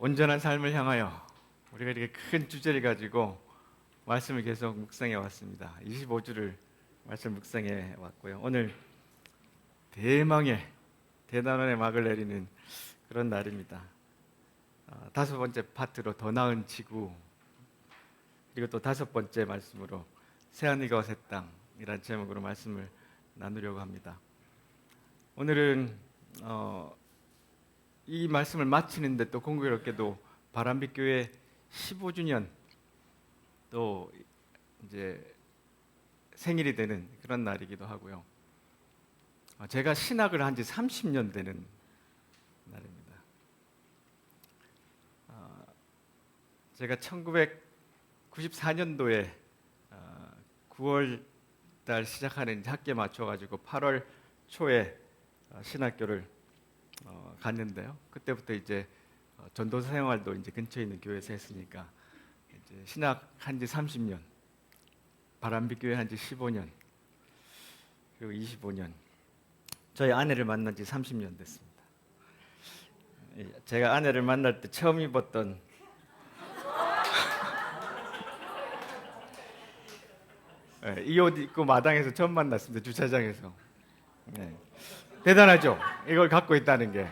온전한 삶을 향하여 우리가 이렇게 큰 주제를 가지고 말씀을 계속 묵상해 왔습니다. 25주를 말씀 묵상해 왔고요. 오늘 대망의 대단원의 막을 내리는 그런 날입니다. 다섯 번째 파트로 더 나은 지구, 그리고 또 다섯 번째 말씀으로 새하늘과 새 땅이라는 제목으로 말씀을 나누려고 합니다. 오늘은 이 말씀을 마치는데 또 공교롭게도 바람빛교회 15주년 또 이제 생일이 되는 그런 날이기도 하고요. 제가 신학을 한 지 30년 되는 날입니다. 제가 1994년도에 9월 달 시작하는 학기에 맞춰가지고 8월 초에 신학교를 갔는데요. 그때부터 이제 전도사 생활도 이제 근처에 있는 교회에서 했으니까 이제 신학 한지 30년, 바람빛교회 한지 15년, 그리고 25년. 저희 아내를 만난 지 30년 됐습니다. 제가 아내를 만날 때 처음 입었던 이 옷 입고 마당에서 처음 만났습니다. 주차장에서. 네. 대단하죠? 이걸 갖고 있다는 게.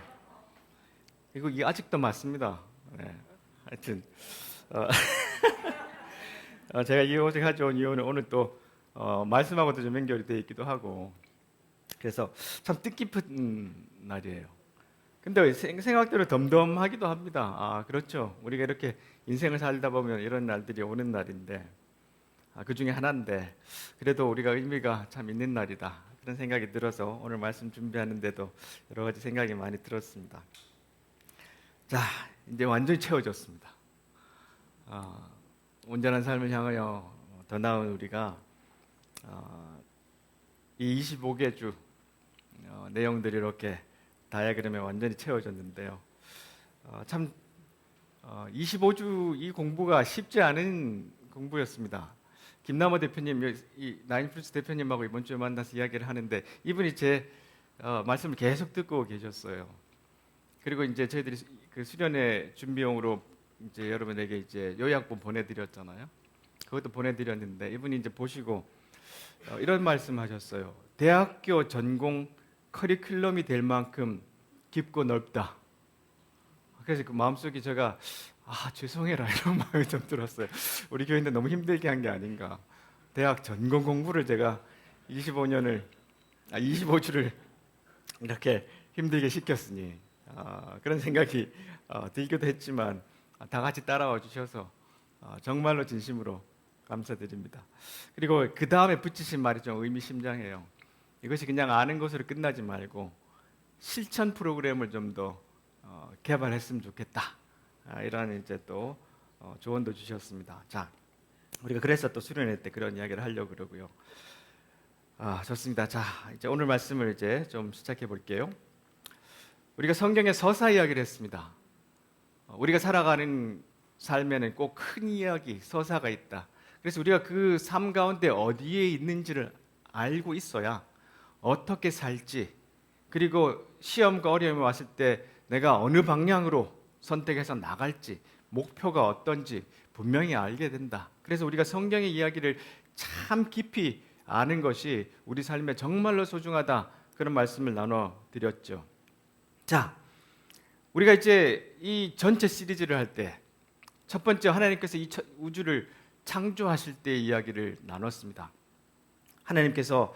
이게 아직도 맞습니다. 네. 하여튼 제가 이 옷을 가져온 이유는 오늘 또 말씀하고도 좀 연결이 되어 있기도 하고, 그래서 참 뜻깊은 날이에요. 근데 생각대로 덤덤하기도 합니다. 그렇죠. 우리가 이렇게 인생을 살다 보면 이런 날들이 오는 날인데, 그 중에 하나인데 그래도 우리가 의미가 참 있는 날이다, 그런 생각이 들어서 오늘 말씀 준비하는데도 여러 가지 생각이 많이 들었습니다. 자, 이제 완전히 채워졌습니다. 온전한 삶을 향하여 더 나은 우리가 이 25개 주 내용들이 이렇게 다이어그램에 완전히 채워졌는데요. 참 25주 이 공부가 쉽지 않은 공부였습니다. 김남호 대표님, 이 나인플러스 대표님하고 이번 주에 만나서 이야기를 하는데 이분이 제 말씀을 계속 듣고 계셨어요. 그리고 이제 저희들이 그 수련회 준비용으로 이제 여러분에게 이제 요약본 보내드렸잖아요. 그것도 보내드렸는데 이분이 이제 보시고 이런 말씀하셨어요. 대학교 전공 커리큘럼이 될 만큼 깊고 넓다. 그래서 그 마음속에 제가 죄송해라 이런 마음이 좀 들었어요. 우리 교인들 너무 힘들게 한 게 아닌가. 대학 전공 공부를 제가 25주를 이렇게 힘들게 시켰으니 그런 생각이 들기도 했지만 다 같이 따라와 주셔서 정말로 진심으로 감사드립니다. 그리고 그 다음에 붙이신 말이 좀 의미심장해요. 이것이 그냥 아는 것으로 끝나지 말고 실천 프로그램을 좀 더 개발했으면 좋겠다. 이런 이제 또 조언도 주셨습니다. 자, 우리가 그래서 또 수련회 때 그런 이야기를 하려고 그러고요. 좋습니다. 자, 이제 오늘 말씀을 이제 좀 시작해 볼게요. 우리가 성경의 서사 이야기를 했습니다. 우리가 살아가는 삶에는 꼭 큰 이야기, 서사가 있다. 그래서 우리가 그 삶 가운데 어디에 있는지를 알고 있어야 어떻게 살지, 그리고 시험과 어려움이 왔을 때 내가 어느 방향으로 선택해서 나갈지, 목표가 어떤지 분명히 알게 된다. 그래서 우리가 성경의 이야기를 참 깊이 아는 것이 우리 삶에 정말로 소중하다, 그런 말씀을 나눠드렸죠. 자, 우리가 이제 이 전체 시리즈를 할 때 첫 번째 하나님께서 이 우주를 창조하실 때의 이야기를 나눴습니다. 하나님께서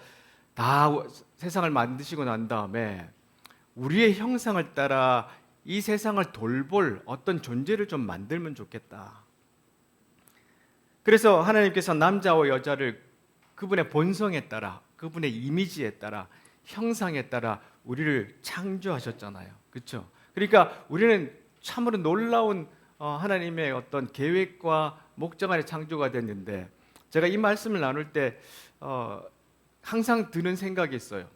다 세상을 만드시고 난 다음에 우리의 형상을 따라 이 세상을 돌볼 어떤 존재를 좀 만들면 좋겠다. 그래서 하나님께서 남자와 여자를 그분의 본성에 따라, 그분의 이미지에 따라, 형상에 따라 우리를 창조하셨잖아요. 그렇죠? 그러니까 우리는 참으로 놀라운 하나님의 어떤 계획과 목적 안에 창조가 됐는데, 제가 이 말씀을 나눌 때 항상 드는 생각이 있어요.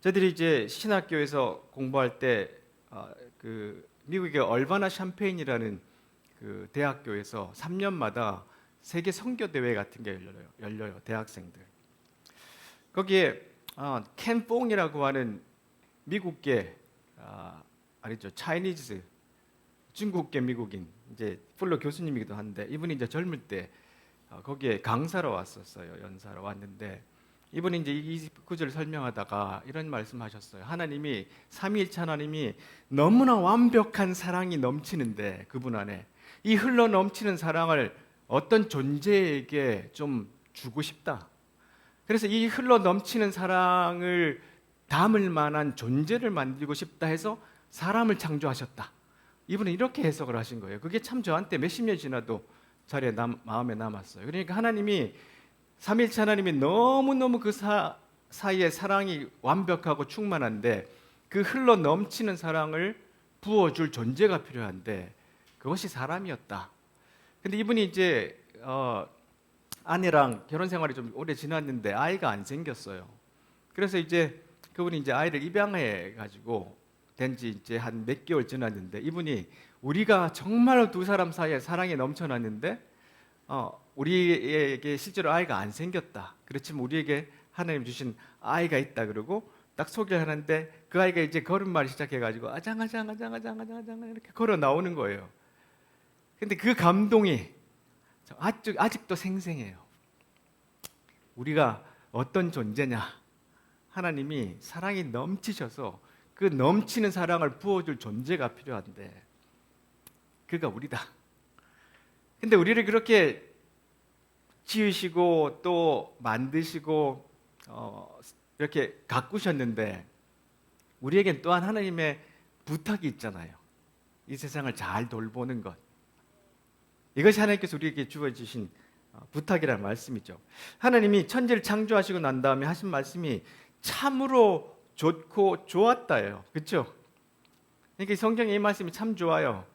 저희들이 이제 신학교에서 공부할 때 그 미국의 얼바나 샴페인이라는 그 대학교에서 3년마다 세계 선교 대회 같은 게 열려요. 대학생들. 거기에 켄 뽕이라고 하는 미국계 아니죠, 차이니즈 중국계 미국인, 이제 풀로 교수님이기도 한데 이분이 이제 젊을 때 거기에 강사로 왔었어요. 연사로 왔는데 이분이 이제 이 구절을 설명하다가 이런 말씀하셨어요. 하나님이 삼위일체 하나님이 너무나 완벽한 사랑이 넘치는데 그분 안에 이 흘러 넘치는 사랑을 어떤 존재에게 좀 주고 싶다. 그래서 이 흘러 넘치는 사랑을 담을 만한 존재를 만들고 싶다 해서 사람을 창조하셨다. 이분은 이렇게 해석을 하신 거예요. 그게 참 저한테 몇십 년 지나도 마음에 남았어요. 그러니까 하나님이 삼위일체 하나님이 너무너무 그 사이에 사랑이 완벽하고 충만한데 그 흘러 넘치는 사랑을 부어줄 존재가 필요한데 그것이 사람이었다. 근데 이분이 이제 아내랑 결혼 생활이 좀 오래 지났는데 아이가 안 생겼어요. 그래서 이제 그분이 이제 아이를 입양해 가지고 된 지 이제 한 몇 개월 지났는데 이분이 우리가 정말로 두 사람 사이에 사랑이 넘쳐났는데 우리에게 실제로 아이가 안 생겼다. 그렇지만 우리에게 하나님 주신 아이가 있다. 그러고 딱 소개를 하는데 그 아이가 이제 걸음마를 시작해가지고 아장아장 이렇게 걸어 나오는 거예요. 근데 그 감동이 아직도 생생해요. 우리가 어떤 존재냐? 하나님이 사랑이 넘치셔서 그 넘치는 사랑을 부어줄 존재가 필요한데 그가 우리다. 근데 우리를 그렇게 지으시고 또 만드시고 이렇게 가꾸셨는데 우리에겐 또한 하나님의 부탁이 있잖아요. 이 세상을 잘 돌보는 것. 이것이 하나님께서 우리에게 주어주신 부탁이라는 말씀이죠. 하나님이 천지를 창조하시고 난 다음에 하신 말씀이 참으로 좋고 좋았다예요. 그렇죠? 그러니까 성경에 이 말씀이 참 좋아요.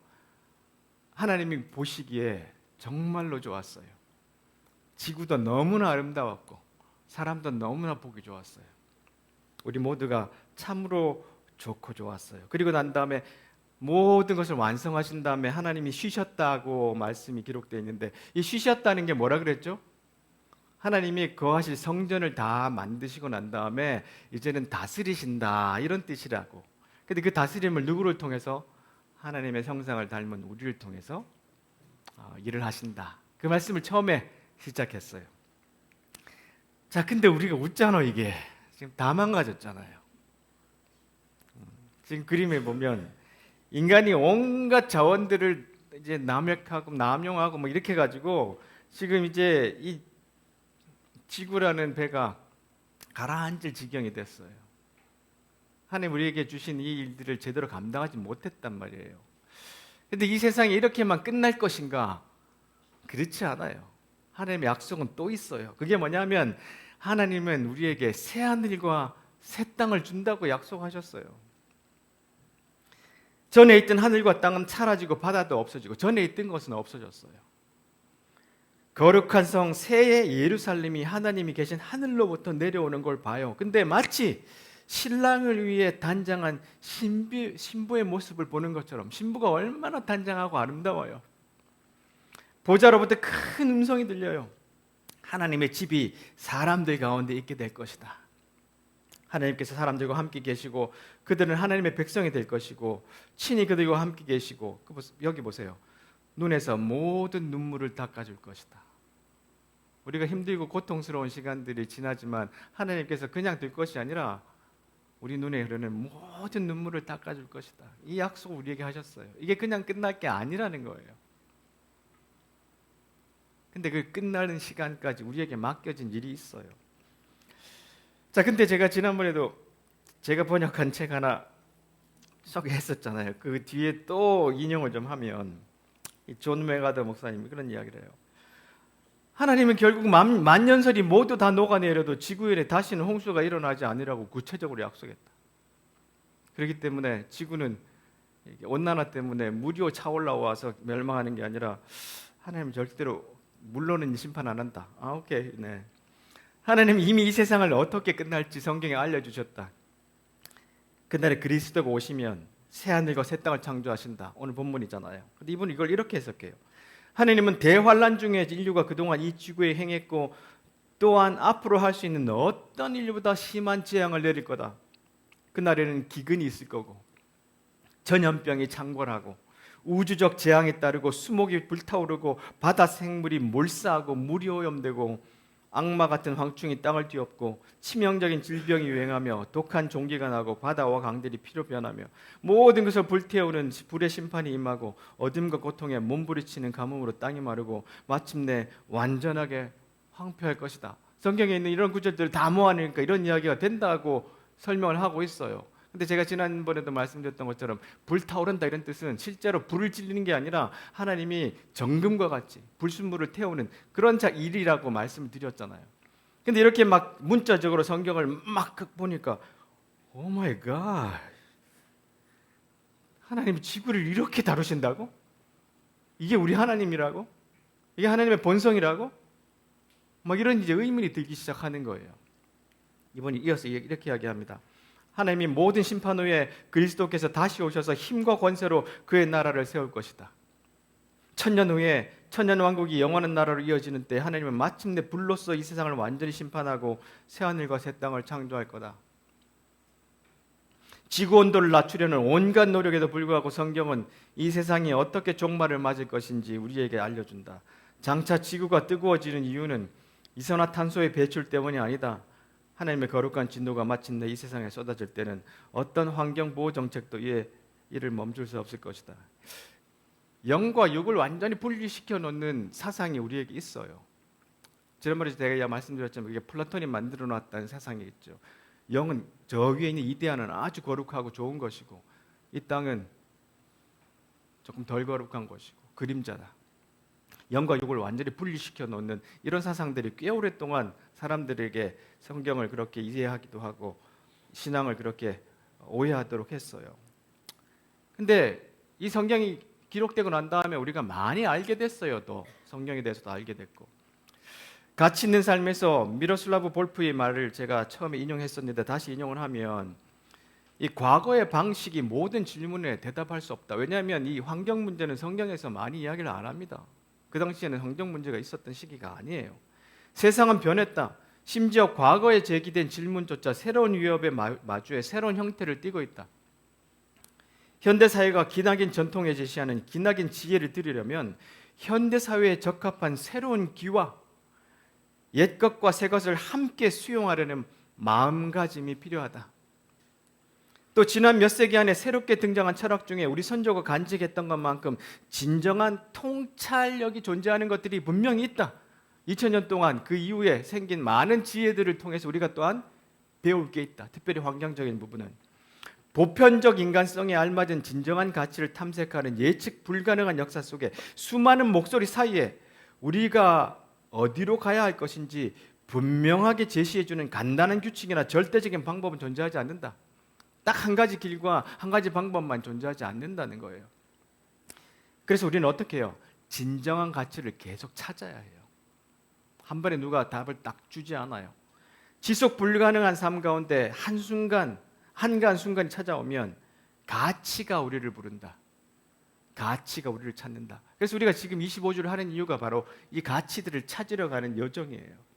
하나님이 보시기에 정말로 좋았어요. 지구도 너무나 아름다웠고 사람도 너무나 보기 좋았어요. 우리 모두가 참으로 좋고 좋았어요. 그리고 난 다음에 모든 것을 완성하신 다음에 하나님이 쉬셨다고 말씀이 기록되어 있는데 이 쉬셨다는 게 뭐라 그랬죠? 하나님이 거하실 성전을 다 만드시고 난 다음에 이제는 다스리신다 이런 뜻이라고. 근데 그 다스림을 누구를 통해서? 하나님의 형상을 닮은 우리를 통해서 일을 하신다. 그 말씀을 처음에 시작했어요. 자, 근데 우리가 웃잖아. 이게 지금 다 망가졌잖아요. 지금 그림에 보면 인간이 온갖 자원들을 이제 남용하고 뭐 이렇게 가지고 지금 이제 이 지구라는 배가 가라앉을 지경이 됐어요. 하나님 우리에게 주신 이 일들을 제대로 감당하지 못했단 말이에요. 근데 이 세상이 이렇게만 끝날 것인가? 그렇지 않아요. 하나님의 약속은 또 있어요. 그게 뭐냐면 하나님은 우리에게 새 하늘과 새 땅을 준다고 약속하셨어요. 전에 있던 하늘과 땅은 사라지고 바다도 없어지고 전에 있던 것은 없어졌어요. 거룩한 성 새 예루살렘이 하나님이 계신 하늘로부터 내려오는 걸 봐요. 근데 마치 신랑을 위해 단장한 신부의 모습을 보는 것처럼 신부가 얼마나 단장하고 아름다워요. 보좌로부터 큰 음성이 들려요. 하나님의 집이 사람들 가운데 있게 될 것이다. 하나님께서 사람들과 함께 계시고 그들은 하나님의 백성이 될 것이고 친히 그들과 함께 계시고 여기 보세요. 눈에서 모든 눈물을 닦아줄 것이다. 우리가 힘들고 고통스러운 시간들이 지나지만 하나님께서 그냥 될 것이 아니라 우리 눈에 흐르는 모든 눈물을 닦아줄 것이다. 이 약속을 우리에게 하셨어요. 이게 그냥 끝날 게 아니라는 거예요. 근데 그 끝나는 시간까지 우리에게 맡겨진 일이 있어요. 자, 근데 제가 지난번에도 제가 번역한 책 하나 소개했었잖아요. 그 뒤에 또 인용을 좀 하면 존 메가더 목사님이 그런 이야기를 해요. 하나님은 결국 만년설이 모두 다 녹아내려도 지구에 다시는 홍수가 일어나지 않으라고 구체적으로 약속했다. 그렇기 때문에 지구는 온난화 때문에 물이 차올라와서 멸망하는 게 아니라 하나님은 절대로 물로는 심판 안 한다. 오케이. 네. 하나님은 이미 이 세상을 어떻게 끝날지 성경에 알려주셨다. 그날에 그리스도가 오시면 새 하늘과 새 땅을 창조하신다. 오늘 본문이잖아요. 근데 이분은 이걸 이렇게 해석해요. 하나님은 대환란 중에 인류가 그동안 이 지구에 행했고 또한 앞으로 할 수 있는 어떤 인류보다 심한 재앙을 내릴 거다. 그날에는 기근이 있을 거고 전염병이 창궐하고 우주적 재앙이 따르고 수목이 불타오르고 바다 생물이 몰사하고 물이 오염되고 악마 같은 황충이 땅을 뒤엎고 치명적인 질병이 유행하며 독한 종기가 나고 바다와 강들이 피로 변하며 모든 것을 불태우는 불의 심판이 임하고 어둠과 고통에 몸부리치는 가뭄으로 땅이 마르고 마침내 완전하게 황폐할 것이다. 성경에 있는 이런 구절들을 다 모아내니까 이런 이야기가 된다고 설명을 하고 있어요. 근데 제가 지난번에도 말씀드렸던 것처럼 불타오른다 이런 뜻은 실제로 불을 질리는 게 아니라 하나님이 정금과 같이 불순물을 태우는 그런 일이라고 말씀을 드렸잖아요. 근데 이렇게 막 문자적으로 성경을 막 보니까 오 마이 갓, 하나님이 지구를 이렇게 다루신다고? 이게 우리 하나님이라고? 이게 하나님의 본성이라고? 막 이런 이제 의문이 들기 시작하는 거예요. 이번에 이어서 이렇게 이야기합니다. 하나님이 모든 심판 후에 그리스도께서 다시 오셔서 힘과 권세로 그의 나라를 세울 것이다. 천년 후에 천년왕국이 영원한 나라로 이어지는 때 하나님은 마침내 불로써 이 세상을 완전히 심판하고 새하늘과 새 땅을 창조할 거다. 지구 온도를 낮추려는 온갖 노력에도 불구하고 성경은 이 세상이 어떻게 종말을 맞을 것인지 우리에게 알려준다. 장차 지구가 뜨거워지는 이유는 이산화탄소의 배출 때문이 아니다. 하나님의 거룩한 진노가 마침내 이 세상에 쏟아질 때는 어떤 환경보호 정책도 이를 멈출 수 없을 것이다. 영과 육을 완전히 분리시켜 놓는 사상이 우리에게 있어요. 지난번에 제가 말씀드렸지만 이게 플라톤이 만들어 놨다는 사상이 있죠. 영은 저 위에 있는 이데아는 아주 거룩하고 좋은 것이고 이 땅은 조금 덜 거룩한 것이고 그림자다. 영과 육을 완전히 분리시켜 놓는 이런 사상들이 꽤 오랫동안 사람들에게 성경을 그렇게 이해하기도 하고 신앙을 그렇게 오해하도록 했어요. 근데 이 성경이 기록되고 난 다음에 우리가 많이 알게 됐어요. 또 성경에 대해서도 알게 됐고 가치 있는 삶에서 미로슬라브 볼프의 말을 제가 처음에 인용했었는데 다시 인용을 하면 이 과거의 방식이 모든 질문에 대답할 수 없다. 왜냐하면 이 환경 문제는 성경에서 많이 이야기를 안 합니다. 그 당시에는 환경 문제가 있었던 시기가 아니에요. 세상은 변했다. 심지어 과거에 제기된 질문조차 새로운 위협에 마주해 새로운 형태를 띠고 있다. 현대사회가 기나긴 전통에 제시하는 기나긴 지혜를 들으려면 현대사회에 적합한 새로운 기와 옛것과 새것을 함께 수용하려는 마음가짐이 필요하다. 또 지난 몇 세기 안에 새롭게 등장한 철학 중에 우리 선조가 간직했던 것만큼 진정한 통찰력이 존재하는 것들이 분명히 있다. 2000년 동안 그 이후에 생긴 많은 지혜들을 통해서 우리가 또한 배울 게 있다. 특별히 환경적인 부분은 보편적 인간성에 알맞은 진정한 가치를 탐색하는 예측 불가능한 역사 속에 수많은 목소리 사이에 우리가 어디로 가야 할 것인지 분명하게 제시해주는 간단한 규칙이나 절대적인 방법은 존재하지 않는다. 딱 한 가지 길과 한 가지 방법만 존재하지 않는다는 거예요. 그래서 우리는 어떻게 해요? 진정한 가치를 계속 찾아야 해요. 한 번에 누가 답을 딱 주지 않아요. 지속 불가능한 삶 가운데 한순간이 찾아오면 가치가 우리를 부른다. 가치가 우리를 찾는다. 그래서 우리가 지금 25주를 하는 이유가 바로 이 가치들을 찾으러 가는 여정이에요.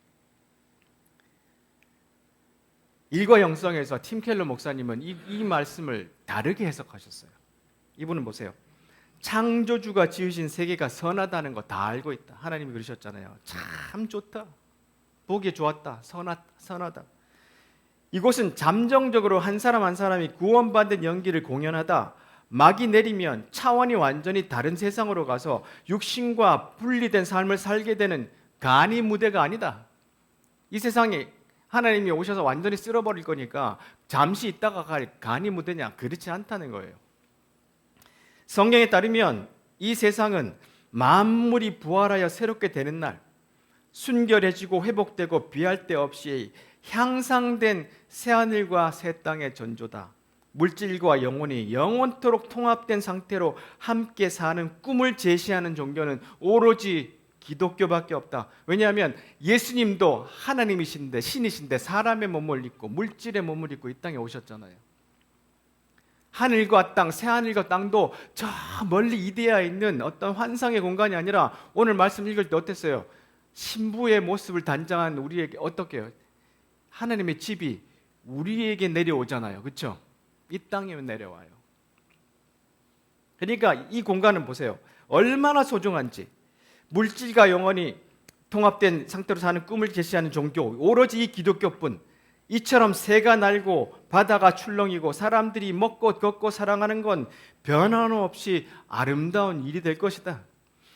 일과 영성에서 팀 켈러 목사님은 이 말씀을 다르게 해석하셨어요. 이분은 보세요. 창조주가 지으신 세계가 선하다는 거 다 알고 있다. 하나님이 그러셨잖아요. 참 좋다. 보기에 좋았다. 선하다. 이곳은 잠정적으로 한 사람 한 사람이 구원받은 연기를 공연하다. 막이 내리면 차원이 완전히 다른 세상으로 가서 육신과 분리된 삶을 살게 되는 간이 무대가 아니다. 이 세상에 하나님이 오셔서 완전히 쓸어버릴 거니까 잠시 있다가 갈 간이 무대냐? 그렇지 않다는 거예요. 성경에 따르면 이 세상은 만물이 부활하여 새롭게 되는 날, 순결해지고 회복되고 비할 데 없이 향상된 새하늘과 새 땅의 전조다. 물질과 영혼이 영원토록 통합된 상태로 함께 사는 꿈을 제시하는 종교는 오로지 기독교밖에 없다. 왜냐하면 예수님도 하나님이신데 신이신데 사람의 몸을 입고 물질의 몸을 입고 이 땅에 오셨잖아요. 하늘과 땅, 새하늘과 땅도 저 멀리 이데아에 있는 어떤 환상의 공간이 아니라 오늘 말씀 읽을 때 어땠어요? 신부의 모습을 단장한 우리에게 어떻게 해요? 하나님의 집이 우리에게 내려오잖아요. 그렇죠? 이 땅에 내려와요. 그러니까 이 공간은 보세요. 얼마나 소중한지. 물질과 영혼이 통합된 상태로 사는 꿈을 제시하는 종교, 오로지 이 기독교뿐. 이처럼 새가 날고 바다가 출렁이고 사람들이 먹고 걷고 사랑하는 건 변함없이 아름다운 일이 될 것이다.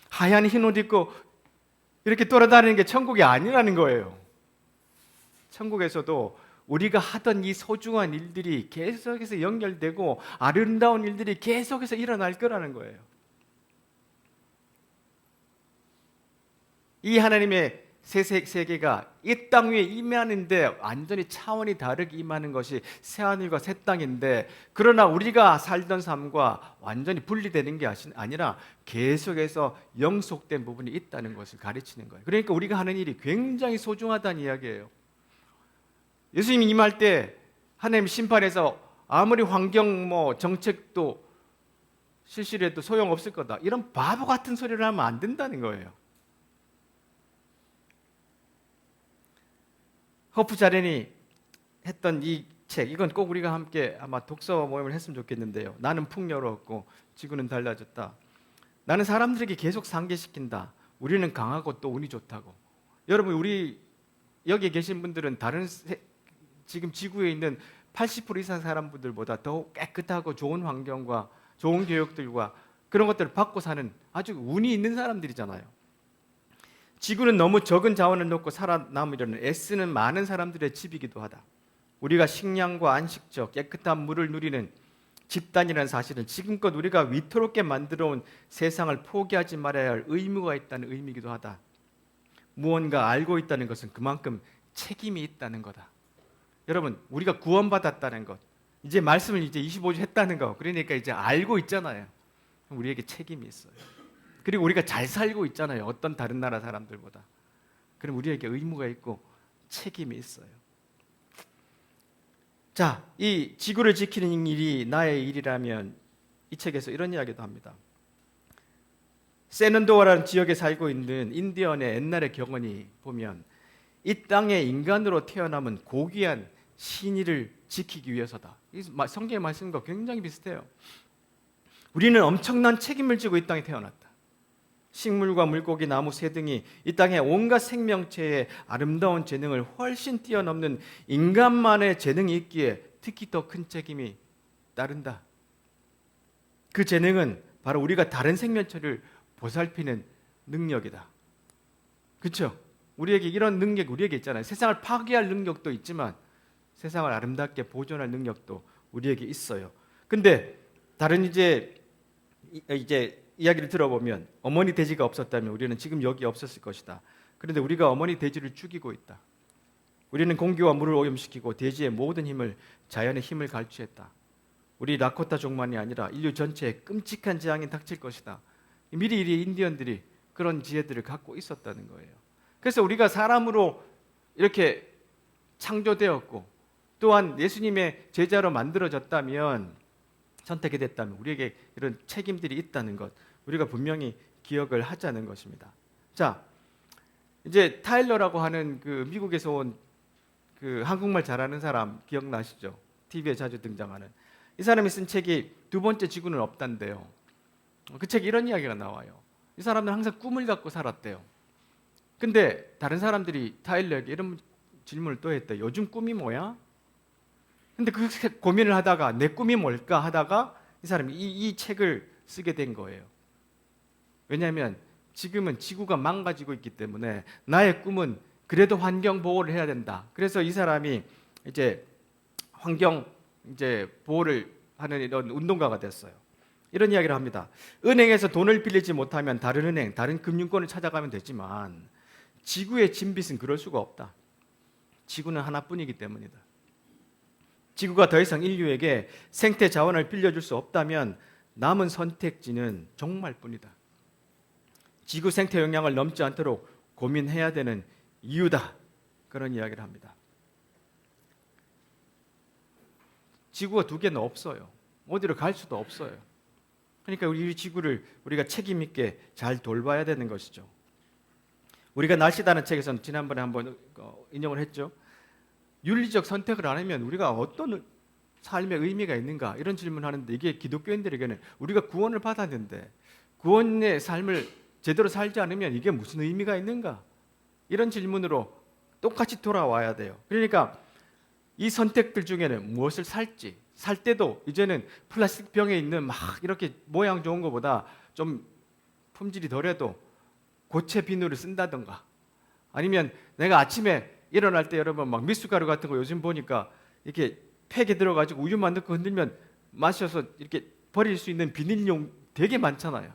하얀 흰 옷 입고 이렇게 돌아다니는 게 천국이 아니라는 거예요. 천국에서도 우리가 하던 이 소중한 일들이 계속해서 연결되고 아름다운 일들이 계속해서 일어날 거라는 거예요. 이 하나님의 새 세계가 이 땅 위에 임하는데 완전히 차원이 다르게 임하는 것이 새하늘과 새 땅인데, 그러나 우리가 살던 삶과 완전히 분리되는 게 아니라 계속해서 영속된 부분이 있다는 것을 가르치는 거예요. 그러니까 우리가 하는 일이 굉장히 소중하다는 이야기예요. 예수님이 임할 때 하나님 심판에서 아무리 환경 정책도 실시를 해도 소용없을 거다, 이런 바보 같은 소리를 하면 안 된다는 거예요. 허프 자렌이 했던 이 책, 이건 꼭 우리가 함께 아마 독서 모임을 했으면 좋겠는데요. 나는 풍요롭고 지구는 달라졌다. 나는 사람들에게 계속 상기시킨다. 우리는 강하고 또 운이 좋다고. 여러분, 우리 여기 계신 분들은 지금 지구에 있는 80% 이상 사람들보다 더 깨끗하고 좋은 환경과 좋은 교육들과 그런 것들을 받고 사는 아주 운이 있는 사람들이잖아요. 지구는 너무 적은 자원을 놓고 살아남으려는 애쓰는 많은 사람들의 집이기도 하다. 우리가 식량과 안식처, 깨끗한 물을 누리는 집단이라는 사실은 지금껏 우리가 위태롭게 만들어온 세상을 포기하지 말아야 할 의무가 있다는 의미이기도 하다. 무언가 알고 있다는 것은 그만큼 책임이 있다는 거다. 여러분, 우리가 구원받았다는 것, 이제 말씀을 이제 25주 했다는 거, 그러니까 이제 알고 있잖아요. 우리에게 책임이 있어요. 그리고 우리가 잘 살고 있잖아요. 어떤 다른 나라 사람들보다. 그럼 우리에게 의무가 있고 책임이 있어요. 자, 이 지구를 지키는 일이 나의 일이라면 이 책에서 이런 이야기도 합니다. 세넌도어라는 지역에 살고 있는 인디언의 옛날의 경언이 보면 이 땅에 인간으로 태어남은 고귀한 신의를 지키기 위해서다. 성경의 말씀과 굉장히 비슷해요. 우리는 엄청난 책임을 지고 이 땅에 태어났다. 식물과 물고기, 나무, 새 등이 이 땅의 온갖 생명체의 아름다운 재능을 훨씬 뛰어넘는 인간만의 재능이 있기에 특히 더 큰 책임이 따른다. 그 재능은 바로 우리가 다른 생명체를 보살피는 능력이다. 그렇죠? 우리에게 이런 능력이 우리에게 있잖아요. 세상을 파괴할 능력도 있지만 세상을 아름답게 보존할 능력도 우리에게 있어요. 근데 다른 이제 이야기를 들어보면 어머니 돼지가 없었다면 우리는 지금 여기 없었을 것이다. 그런데 우리가 어머니 돼지를 죽이고 있다. 우리는 공기와 물을 오염시키고 돼지의 모든 힘을, 자연의 힘을 갈취했다. 우리 라코타 종만이 아니라 인류 전체에 끔찍한 재앙이 닥칠 것이다. 미리 인디언들이 그런 지혜들을 갖고 있었다는 거예요. 그래서 우리가 사람으로 이렇게 창조되었고 또한 예수님의 제자로 만들어졌다면, 선택이 됐다면 우리에게 이런 책임들이 있다는 것, 우리가 분명히 기억을 하자는 것입니다. 자, 이제 타일러라고 하는 그 미국에서 온 그 한국말 잘하는 사람 기억나시죠? TV에 자주 등장하는 이 사람이 쓴 책이 두 번째 지구는 없단데요. 그 책에 이런 이야기가 나와요. 이 사람은 항상 꿈을 갖고 살았대요. 근데 다른 사람들이 타일러에게 이런 질문을 또 했대요. 요즘 꿈이 뭐야? 근데 그 고민을 하다가 내 꿈이 뭘까 하다가 이 사람이 이 책을 쓰게 된 거예요. 왜냐하면 지금은 지구가 망가지고 있기 때문에 나의 꿈은 그래도 환경 보호를 해야 된다. 그래서 이 사람이 이제 환경 보호를 하는 이런 운동가가 됐어요. 이런 이야기를 합니다. 은행에서 돈을 빌리지 못하면 다른 은행, 다른 금융권을 찾아가면 되지만 지구의 진빚은 그럴 수가 없다. 지구는 하나뿐이기 때문이다. 지구가 더 이상 인류에게 생태 자원을 빌려줄 수 없다면 남은 선택지는 종말뿐이다. 지구 생태 영향을 넘지 않도록 고민해야 되는 이유다. 그런 이야기를 합니다. 지구가 두 개는 없어요. 어디로 갈 수도 없어요. 그러니까 우리 지구를 우리가 책임 있게 잘 돌봐야 되는 것이죠. 우리가 날씨다는 책에서는 지난번에 한번 인용을 했죠. 윤리적 선택을 안 하면 우리가 어떤 삶의 의미가 있는가? 이런 질문하는데 이게 기독교인들에게는 우리가 구원을 받았는데 구원의 삶을 제대로 살지 않으면 이게 무슨 의미가 있는가? 이런 질문으로 똑같이 돌아와야 돼요. 그러니까 이 선택들 중에는 무엇을 살지, 살 때도 이제는 플라스틱 병에 있는 막 이렇게 모양 좋은 것보다 좀 품질이 덜해도 고체 비누를 쓴다던가, 아니면 내가 아침에 일어날 때 여러분 막 미숫가루 같은 거 요즘 보니까 이렇게 팩에 들어가지고 우유만 넣고 흔들면 마셔서 이렇게 버릴 수 있는 비닐용 되게 많잖아요.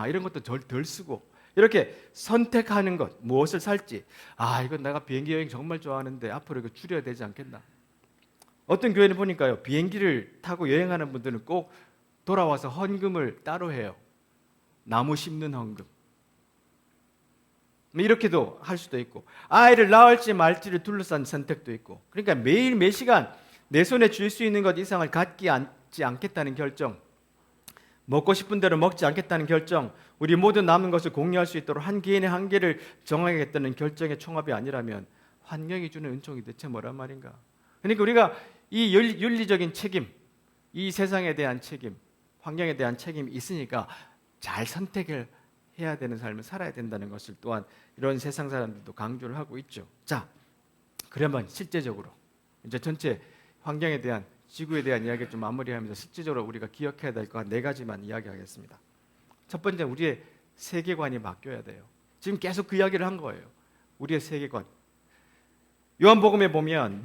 이런 것도 덜 쓰고 이렇게 선택하는 것, 무엇을 살지. 이건 내가 비행기 여행 정말 좋아하는데 앞으로 이거 줄여야 되지 않겠나. 어떤 교회는 보니까요, 비행기를 타고 여행하는 분들은 꼭 돌아와서 헌금을 따로 해요. 나무 심는 헌금. 이렇게도 할 수도 있고, 아이를 낳을지 말지를 둘러싼 선택도 있고, 그러니까 매일 매 시간 내 손에 쥘 수 있는 것 이상을 갖지 않겠다는 결정, 먹고 싶은 대로 먹지 않겠다는 결정, 우리 모두 남은 것을 공유할 수 있도록 한 개인의 한계를 정하겠다는 결정의 총합이 아니라면 환경이 주는 은총이 대체 뭐란 말인가? 그러니까 우리가 이 윤리적인 책임, 이 세상에 대한 책임, 환경에 대한 책임이 있으니까 잘 선택을 해야 되는 삶을 살아야 된다는 것을 또한 이런 세상 사람들도 강조를 하고 있죠. 자, 그러면 실제적으로 이제 전체 환경에 대한, 지구에 대한 이야기를 좀 마무리하면서 실제적으로 우리가 기억해야 될 것 한 4가지만 이야기하겠습니다. 첫 번째, 우리의 세계관이 바뀌어야 돼요. 지금 계속 그 이야기를 한 거예요. 우리의 세계관. 요한복음에 보면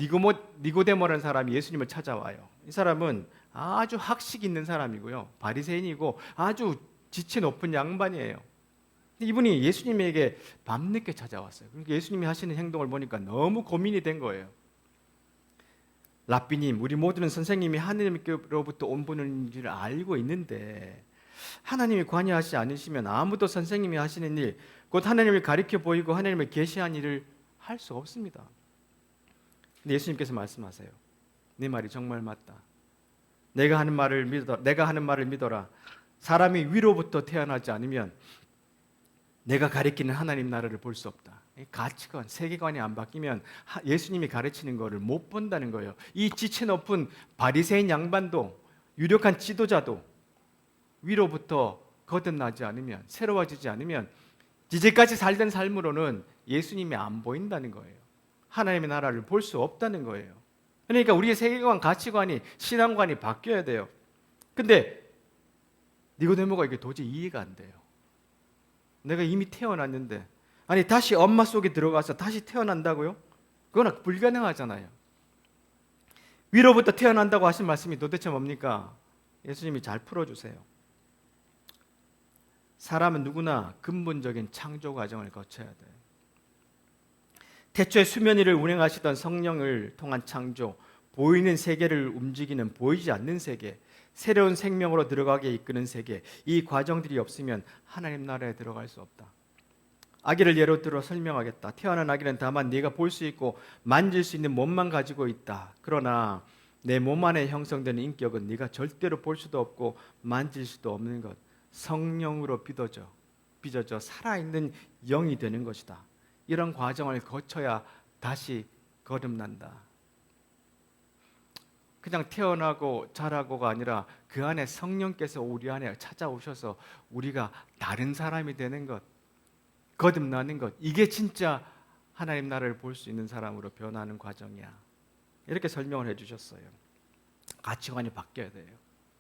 니고데모라는 사람이 예수님을 찾아와요. 이 사람은 아주 학식 있는 사람이고요, 바리새인이고 아주 지체 높은 양반이에요. 이분이 예수님에게 밤늦게 찾아왔어요. 그러니까 예수님이 하시는 행동을 보니까 너무 고민이 된 거예요. 랍비님, 우리 모두는 선생님이 하느님께로부터 온 분인 줄 알고 있는데 하나님이 관여하지 않으시면 아무도 선생님이 하시는 일, 곧 하나님을 가리켜 보이고 하나님을 계시한 일을 할 수 없습니다. 근데 예수님께서 말씀하세요. 네 말이 정말 맞다. 내가 하는 말을 믿어라. 사람이 위로부터 태어나지 않으면 내가 가리키는 하나님 나라를 볼 수 없다. 가치관, 세계관이 안 바뀌면 예수님이 가르치는 것을 못 본다는 거예요. 이 지체 높은 바리새인 양반도, 유력한 지도자도 위로부터 거듭나지 않으면, 새로워지지 않으면 이제까지 살던 삶으로는 예수님이 안 보인다는 거예요. 하나님의 나라를 볼 수 없다는 거예요. 그러니까 우리의 세계관, 가치관이, 신앙관이 바뀌어야 돼요. 근데 니고데모가 이게 도저히 이해가 안 돼요. 내가 이미 태어났는데, 아니 다시 엄마 속에 들어가서 다시 태어난다고요? 그건 불가능하잖아요. 위로부터 태어난다고 하신 말씀이 도대체 뭡니까? 예수님이 잘 풀어주세요. 사람은 누구나 근본적인 창조 과정을 거쳐야 돼요. 태초에 수면 위를 운행하시던 성령을 통한 창조, 보이는 세계를 움직이는 보이지 않는 세계, 새로운 생명으로 들어가게 이끄는 세계, 이 과정들이 없으면 하나님 나라에 들어갈 수 없다. 아기를 예로 들어 설명하겠다. 태어난 아기는 다만 네가 볼 수 있고 만질 수 있는 몸만 가지고 있다. 그러나 내 몸 안에 형성되는 인격은 네가 절대로 볼 수도 없고 만질 수도 없는 것, 성령으로 빚어져 살아있는 영이 되는 것이다. 이런 과정을 거쳐야 다시 거듭난다. 그냥 태어나고 자라고가 아니라 그 안에 성령께서 우리 안에 찾아오셔서 우리가 다른 사람이 되는 것, 거듭나는 것, 이게 진짜 하나님 나라를 볼 수 있는 사람으로 변하는 과정이야. 이렇게 설명을 해주셨어요. 가치관이 바뀌어야 돼요.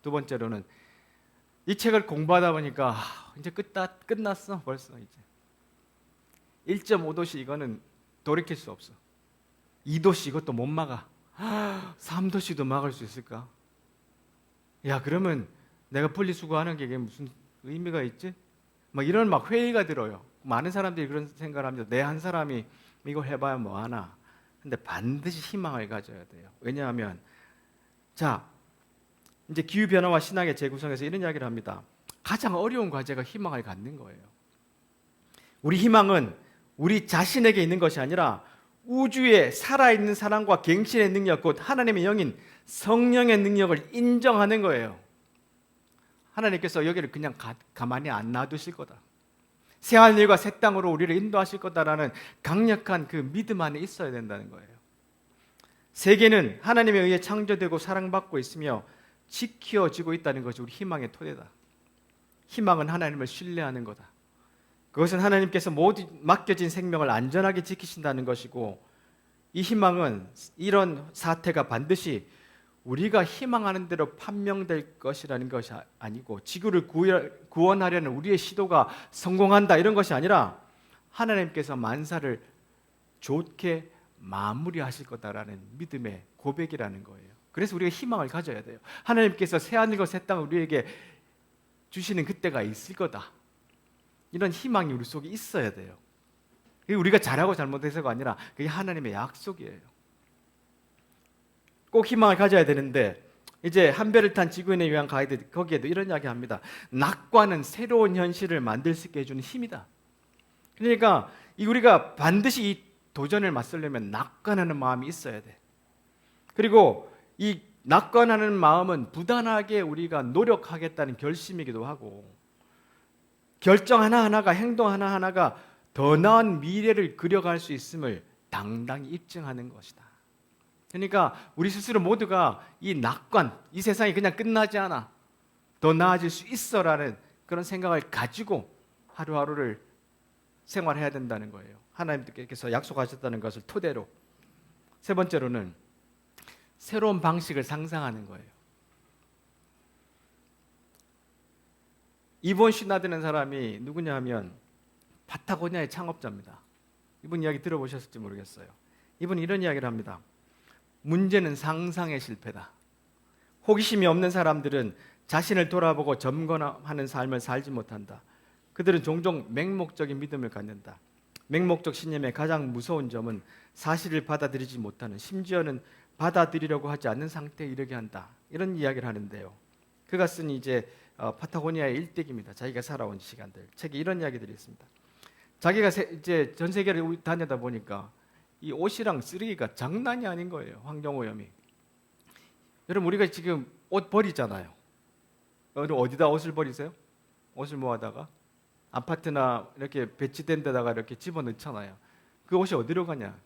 두 번째로는 이 책을 공부하다 보니까 이제 끝났어 벌써. 이제 1.5도시 이거는 돌이킬 수 없어. 2도시 이것도 못 막아. 3도시도 막을 수 있을까? 야, 그러면 내가 분리수거하는 게 무슨 의미가 있지? 막 이런 막 회의가 들어요. 많은 사람들이 그런 생각을 합니다. 내 한 사람이 이거 해봐야 뭐하나. 근데 반드시 희망을 가져야 돼요. 왜냐하면 자, 이제 기후변화와 신앙의 재구성에서 이런 이야기를 합니다. 가장 어려운 과제가 희망을 갖는 거예요. 우리 희망은 우리 자신에게 있는 것이 아니라 우주에 살아있는 사랑과 갱신의 능력, 곧 하나님의 영인 성령의 능력을 인정하는 거예요. 하나님께서 여기를 그냥 가만히 안 놔두실 거다. 새 하늘과 새 땅으로 우리를 인도하실 거다라는 강력한 그 믿음 안에 있어야 된다는 거예요. 세계는 하나님에 의해 창조되고 사랑받고 있으며 지켜지고 있다는 것이 우리 희망의 토대다. 희망은 하나님을 신뢰하는 거다. 그것은 하나님께서 모두 맡겨진 생명을 안전하게 지키신다는 것이고, 이 희망은 이런 사태가 반드시 우리가 희망하는 대로 판명될 것이라는 것이 아니고, 지구를 구원하려는 우리의 시도가 성공한다 이런 것이 아니라 하나님께서 만사를 좋게 마무리하실 거다라는 믿음의 고백이라는 거예요. 그래서 우리가 희망을 가져야 돼요. 하나님께서 새하늘과 새 땅을 우리에게 주시는 그때가 있을 거다. 이런 희망이 우리 속에 있어야 돼요. 그게 우리가 잘하고 잘못해서가 아니라 그게 하나님의 약속이에요. 꼭 희망을 가져야 되는데, 이제 한 배를 탄 지구인의 유한 가이드 거기에도 이런 이야기 합니다. 낙관은 새로운 현실을 만들 수 있게 해주는 힘이다. 그러니까 우리가 반드시 이 도전을 맞서려면 낙관하는 마음이 있어야 돼. 그리고 이 낙관하는 마음은 부단하게 우리가 노력하겠다는 결심이기도 하고, 결정 하나하나가, 행동 하나하나가 더 나은 미래를 그려갈 수 있음을 당당히 입증하는 것이다. 그러니까 우리 스스로 모두가 이 낙관, 이 세상이 그냥 끝나지 않아, 더 나아질 수 있어라는 그런 생각을 가지고 하루하루를 생활해야 된다는 거예요. 하나님께서 약속하셨다는 것을 토대로. 세 번째로는 새로운 방식을 상상하는 거예요. 이본 시나드는 사람이 누구냐 하면 파타고니아의 창업자입니다. 이분 이야기 들어보셨을지 모르겠어요. 이분이 이런 이야기를 합니다. 문제는 상상의 실패다. 호기심이 없는 사람들은 자신을 돌아보고 점검하는 삶을 살지 못한다. 그들은 종종 맹목적인 믿음을 갖는다. 맹목적 신념의 가장 무서운 점은 사실을 받아들이지 못하는, 심지어는 받아들이려고 하지 않는 상태에 이르게 한다. 이런 이야기를 하는데요. 그가 쓴 이제 파타고니아의 일대기입니다. 자기가 살아온 시간들. 책에 이런 이야기들이 있습니다. 자기가 이제 전 세계를 다니다 보니까 이 옷이랑 쓰레기가 장난이 아닌 거예요. 환경오염이. 여러분, 우리가 지금 옷 버리잖아요. 여러분, 어디다 옷을 버리세요? 옷을 모아다가 아파트나 이렇게 배치된 데다가 이렇게 집어넣잖아요. 그 옷이 어디로 가냐?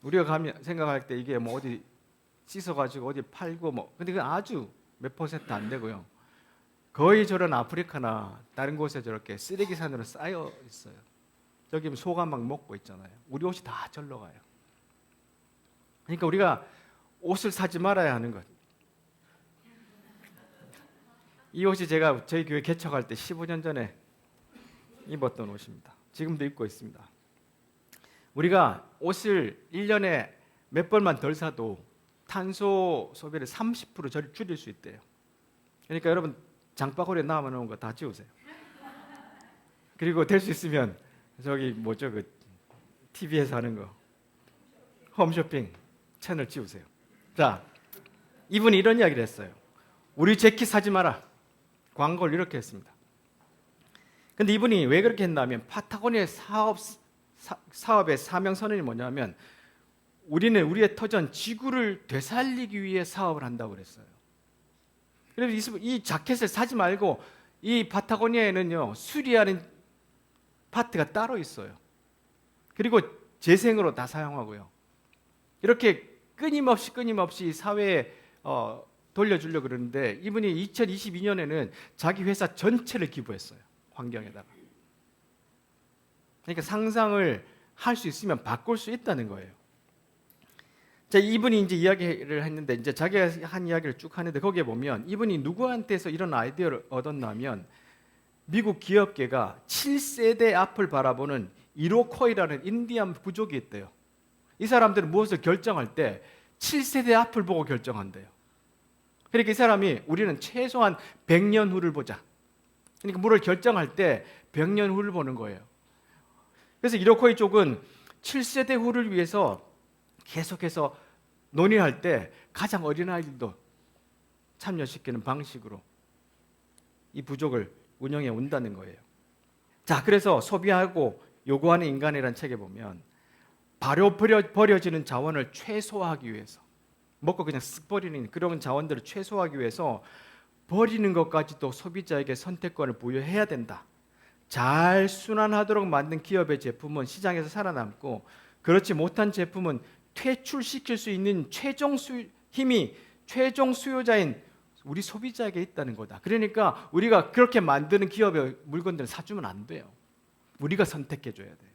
우리가 가면 생각할 때 이게 뭐 어디 씻어가지고 어디 팔고 뭐, 근데 그 아주 몇 퍼센트 안 되고요. 거의 저런 아프리카나 다른 곳에 저렇게 쓰레기산으로 쌓여 있어요. 저기 소가 막 먹고 있잖아요. 우리 옷이 다 절로 가요. 그러니까 우리가 옷을 사지 말아야 하는 것. 이 옷이 제가 저희 교회 개척할 때 15년 전에 입었던 옷입니다. 지금도 입고 있습니다. 우리가 옷을 1년에 몇 벌만 덜 사도 탄소 소비를 30% 줄일 수 있대요. 그러니까 여러분, 장바구니에 남아놓은 거 다 지우세요. 그리고 될 수 있으면 저기 뭐죠, 그 TV에서 하는 거 홈쇼핑 채널 지우세요. 자, 이분이 이런 이야기를 했어요. 우리 재킷 사지 마라. 광고를 이렇게 했습니다. 근데 이분이 왜 그렇게 했냐면 파타고니아의 사업의 사명 선언이 뭐냐면 우리는 우리의 터전 지구를 되살리기 위해 사업을 한다고 그랬어요. 그래서 이 자켓을 사지 말고, 이 파타고니아에는요 수리하는 파트가 따로 있어요. 그리고 재생으로 다 사용하고요. 이렇게 끊임없이 사회에 돌려주려고 그러는데, 이분이 2022년에는 자기 회사 전체를 기부했어요. 환경에다가. 그러니까 상상을 할 수 있으면 바꿀 수 있다는 거예요. 자, 이분이 이제 이야기를 했는데, 이제 자기가 한 이야기를 쭉 하는데, 거기에 보면 이분이 누구한테서 이런 아이디어를 얻었냐면 미국 기업계가 7세대 앞을 바라보는 이로코이라는 인디안 부족이 있대요. 이 사람들은 무엇을 결정할 때 7세대 앞을 보고 결정한대요. 그러니까 이 사람이 우리는 최소한 100년 후를 보자. 그러니까 뭐를 결정할 때 100년 후를 보는 거예요. 그래서 이로코이 쪽은 7세대 후를 위해서 계속해서 논의할 때 가장 어린 아이들도 참여시키는 방식으로 이 부족을 운영해 온다는 거예요. 자, 그래서 소비하고 요구하는 인간이라는 책에 보면 바로 버려지는 자원을 최소화하기 위해서, 먹고 그냥 쓱 버리는 그런 자원들을 최소화하기 위해서 버리는 것까지도 소비자에게 선택권을 부여해야 된다. 잘 순환하도록 만든 기업의 제품은 시장에서 살아남고, 그렇지 못한 제품은 퇴출시킬 수 있는 힘이 최종 수요자인 우리 소비자에게 있다는 거다. 그러니까 우리가 그렇게 만드는 기업의 물건들을 사주면 안 돼요. 우리가 선택해 줘야 돼요.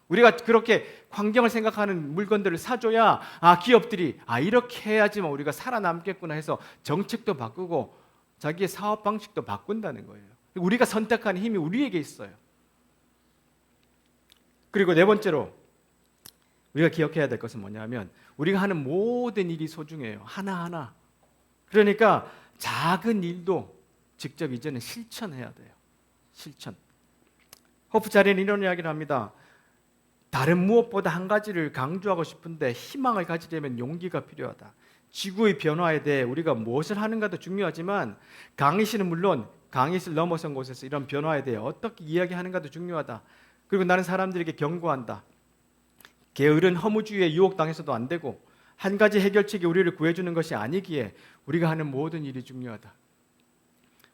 우리가 그렇게 환경을 생각하는 물건들을 사줘야 기업들이 이렇게 해야지만 우리가 살아남겠구나 해서 정책도 바꾸고 자기의 사업 방식도 바꾼다는 거예요. 우리가 선택하는 힘이 우리에게 있어요. 그리고 네 번째로 우리가 기억해야 될 것은 뭐냐면 우리가 하는 모든 일이 소중해요. 하나하나. 그러니까 작은 일도 직접 이제는 실천해야 돼요. 실천. 호프 자리는 이런 이야기를 합니다. 다른 무엇보다 한 가지를 강조하고 싶은데 희망을 가지려면 용기가 필요하다. 지구의 변화에 대해 우리가 무엇을 하는가도 중요하지만 강의실은 물론 강의실 넘어선 곳에서 이런 변화에 대해 어떻게 이야기하는가도 중요하다. 그리고 나는 사람들에게 경고한다. 게으른 허무주의에 유혹당해서도 안 되고 한 가지 해결책이 우리를 구해주는 것이 아니기에 우리가 하는 모든 일이 중요하다.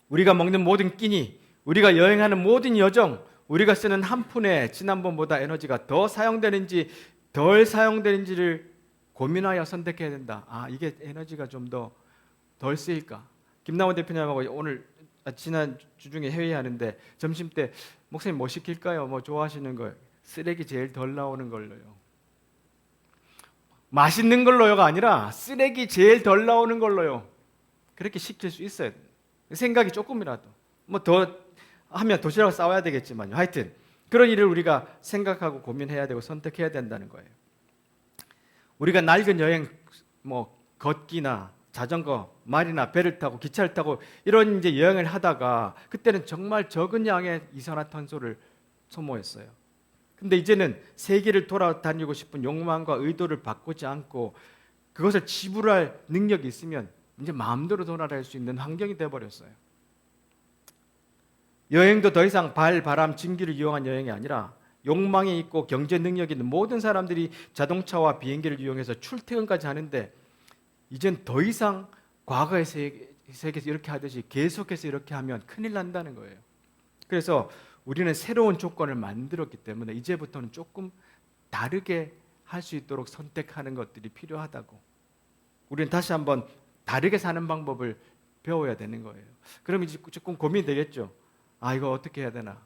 우리가 먹는 모든 끼니, 우리가 여행하는 모든 여정, 우리가 쓰는 한 푼에 지난번보다 에너지가 더 사용되는지 덜 사용되는지를 고민하여 선택해야 된다. 이게 에너지가 좀 더 덜 쓰일까? 김남원 대표님하고 오늘 지난 주 중에 회의하는데 점심 때 목사님 뭐 시킬까요? 뭐 좋아하시는 거 쓰레기 제일 덜 나오는 걸로요. 맛있는 걸로요가 아니라 쓰레기 제일 덜 나오는 걸로요. 그렇게 시킬 수 있어요. 생각이 조금이라도 뭐 더 하면 도시락을 싸와야 되겠지만요. 하여튼 그런 일을 우리가 생각하고 고민해야 되고 선택해야 된다는 거예요. 우리가 낡은 여행, 뭐 걷기나 자전거, 말이나 배를 타고 기차를 타고 이런 이제 여행을 하다가 그때는 정말 적은 양의 이산화탄소를 소모했어요. 근데 이제는 세계를 돌아다니고 싶은 욕망과 의도를 바꾸지 않고 그것을 지불할 능력이 있으면 이제 마음대로 돌아다닐 수 있는 환경이 되어버렸어요. 여행도 더 이상 발, 바람, 증기를 이용한 여행이 아니라 욕망이 있고 경제 능력이 있는 모든 사람들이 자동차와 비행기를 이용해서 출퇴근까지 하는데 이젠 더 이상 과거의 세계에서 이렇게 하듯이 계속해서 이렇게 하면 큰일 난다는 거예요. 그래서 우리는 새로운 조건을 만들었기 때문에 이제부터는 조금 다르게 할 수 있도록 선택하는 것들이 필요하다고. 우리는 다시 한번 다르게 사는 방법을 배워야 되는 거예요. 그럼 이제 조금 고민이 되겠죠. 이거 어떻게 해야 되나?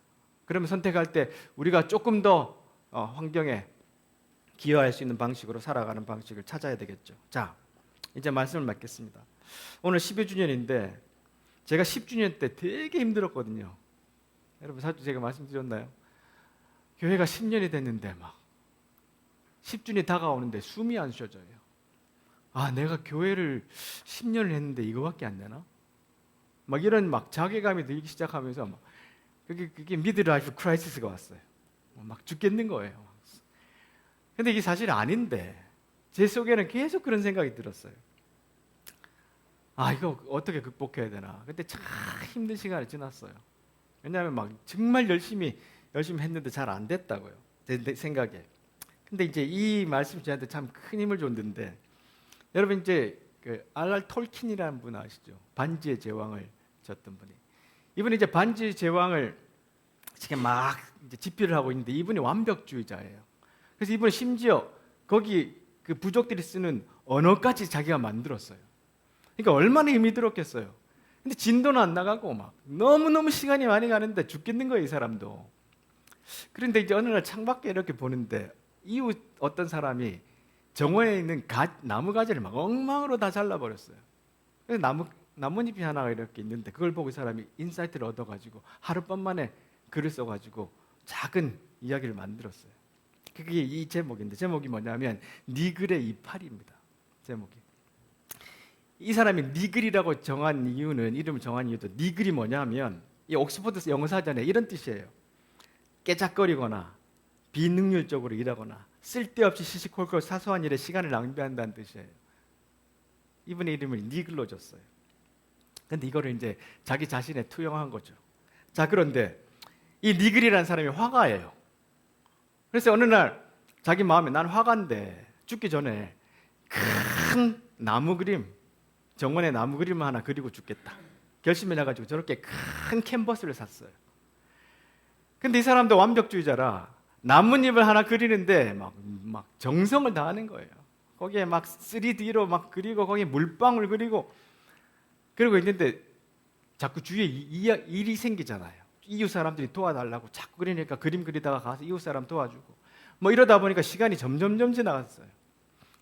그러면 선택할 때 우리가 조금 더 환경에 기여할 수 있는 방식으로 살아가는 방식을 찾아야 되겠죠. 자, 이제 말씀을 맺겠습니다. 오늘 12주년인데 제가 10주년 때 되게 힘들었거든요. 여러분 사실 제가 말씀드렸나요? 교회가 10년이 됐는데 막 10주년이 다가오는데 숨이 안 쉬어져요. 내가 교회를 10년을 했는데 이거밖에 안 되나? 막 이런 막 자괴감이 들기 시작하면서 막 그게 미드라이프 크라이시스가 왔어요. 막 죽겠는 거예요. 근데 이게 사실 아닌데 제 속에는 계속 그런 생각이 들었어요. 이거 어떻게 극복해야 되나? 근데 참 힘든 시간이 지났어요. 왜냐하면 막 정말 열심히 했는데 잘 안 됐다고요. 제 생각에. 근데 이제 이 말씀이 저한테 참 큰 힘을 줬는데 여러분 이제 그 R.R. 톨킨이라는 분 아시죠? 반지의 제왕을 졌던 분이. 이분이 이제 반지의 제왕을 지금 막 이제 집필을 하고 있는데 이분이 완벽주의자예요. 그래서 이분은 심지어 거기 그 부족들이 쓰는 언어까지 자기가 만들었어요. 그러니까 얼마나 힘이 들었겠어요. 근데 진도는 안 나가고 막 너무너무 시간이 많이 가는데 죽겠는 거예요, 이 사람도. 그런데 이제 어느 날 창밖에 이렇게 보는데 이웃 어떤 사람이 정원에 있는 나무가지를 막 엉망으로 다 잘라버렸어요. 그래서 나뭇잎이 하나가 이렇게 있는데 그걸 보고 이 사람이 인사이트를 얻어가지고 하룻밤 만에 글을 써가지고 작은 이야기를 만들었어요. 그게 이 제목인데 제목이 뭐냐면 니글의 이파리입니다. 제목이. 이 사람이 니글이라고 정한 이유는 이름을 정한 이유도 니글이 뭐냐면 이 옥스퍼드 영어사전에 이런 뜻이에요. 깨작거리거나 비능률적으로 일하거나 쓸데없이 시시콜콜 사소한 일에 시간을 낭비한다는 뜻이에요. 이분의 이름을 니글로 줬어요. 근데 이거를 이제 자기 자신에 투영한 거죠. 자, 그런데 이 니글이라는 사람이 화가예요. 그래서 어느 날 자기 마음에 난 화가인데 죽기 전에 큰 나무 그림, 정원에 나무 그림을 하나 그리고 죽겠다. 결심해 놔가지고 저렇게 큰 캔버스를 샀어요. 근데 이 사람도 완벽주의자라 나뭇잎을 하나 그리는데 막 정성을 다하는 거예요. 거기에 막 3D로 막 그리고 거기에 물방울 그리고 그러고 있는데 자꾸 주위에 일이 생기잖아요. 이웃 사람들이 도와달라고 자꾸 그러니까 그림 그리다가 가서 이웃 사람 도와주고 뭐 이러다 보니까 시간이 점점 지나갔어요.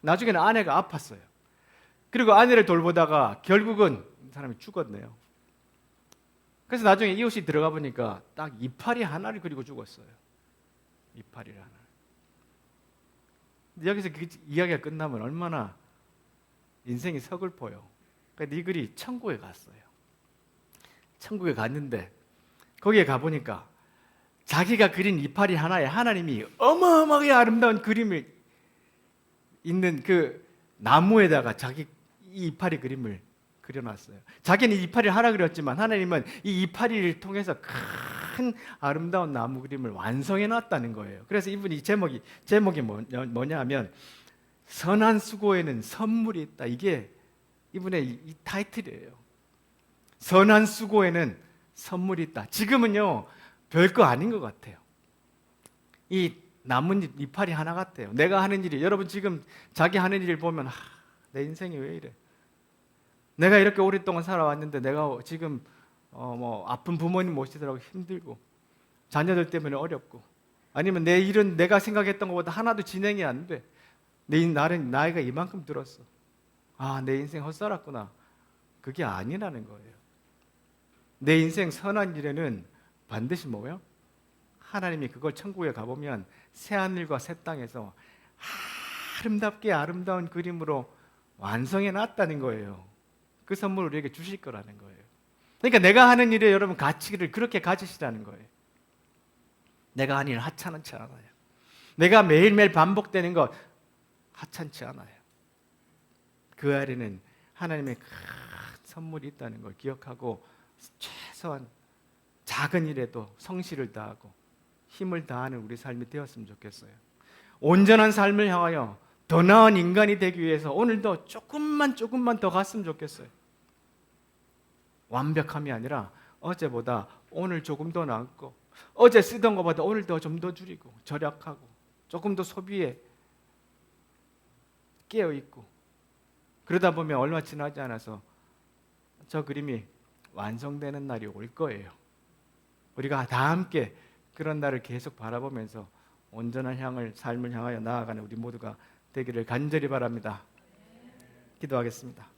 나중에는 아내가 아팠어요. 그리고 아내를 돌보다가 결국은 사람이 죽었네요. 그래서 나중에 이웃이 들어가 보니까 딱 이파리 하나를 그리고 죽었어요. 이파리를 하나. 여기서 그 이야기가 끝나면 얼마나 인생이 서글퍼요. 그러니까 이 글이 천국에 갔어요. 천국에 갔는데 거기에 가보니까 자기가 그린 이파리 하나에 하나님이 어마어마하게 아름다운 그림을 있는 그 나무에다가 자기 이 이파리 그림을 그려놨어요. 자기는 이파리를 하나 그렸지만 하나님은 이 이파리를 통해서 큰 아름다운 나무 그림을 완성해놨다는 거예요. 그래서 이분이 제목이 뭐냐 하면 선한 수고에는 선물이 있다. 이게 이분의 이 타이틀이에요. 선한 수고에는 선물이 있다. 지금은요 별거 아닌 것 같아요. 이 나뭇잎 이파리 하나 같아요. 내가 하는 일이 여러분 지금 자기 하는 일을 보면 내 인생이 왜 이래? 내가 이렇게 오랫동안 살아왔는데 내가 지금 뭐 아픈 부모님 모시더라고 힘들고 자녀들 때문에 어렵고 아니면 내 일은 내가 생각했던 것보다 하나도 진행이 안 돼. 나는 나이가 이만큼 들었어. 내 인생 헛살았구나. 그게 아니라는 거예요. 내 인생 선한 일에는 반드시 뭐예요? 하나님이 그걸 천국에 가보면 새하늘과 새 땅에서 아름답게 아름다운 그림으로 완성해 놨다는 거예요. 그 선물을 우리에게 주실 거라는 거예요. 그러니까 내가 하는 일에 여러분 가치를 그렇게 가지시라는 거예요. 내가 하는 일 하찮지 않아요. 내가 매일매일 반복되는 것 하찮지 않아요. 그 아래는 하나님의 큰 선물이 있다는 걸 기억하고 최소한 작은 일에도 성실을 다하고 힘을 다하는 우리 삶이 되었으면 좋겠어요. 온전한 삶을 향하여 더 나은 인간이 되기 위해서 오늘도 조금만 더 갔으면 좋겠어요. 완벽함이 아니라 어제보다 오늘 조금 더 나았고 어제 쓰던 것보다 오늘 좀 더 줄이고 절약하고 조금 더 소비에 깨어있고 그러다 보면 얼마 지나지 않아서 저 그림이 완성되는 날이 올 거예요. 우리가 다 함께 그런 날을 계속 바라보면서 온전한 삶을 향하여 나아가는 우리 모두가 되기를 간절히 바랍니다. 기도하겠습니다.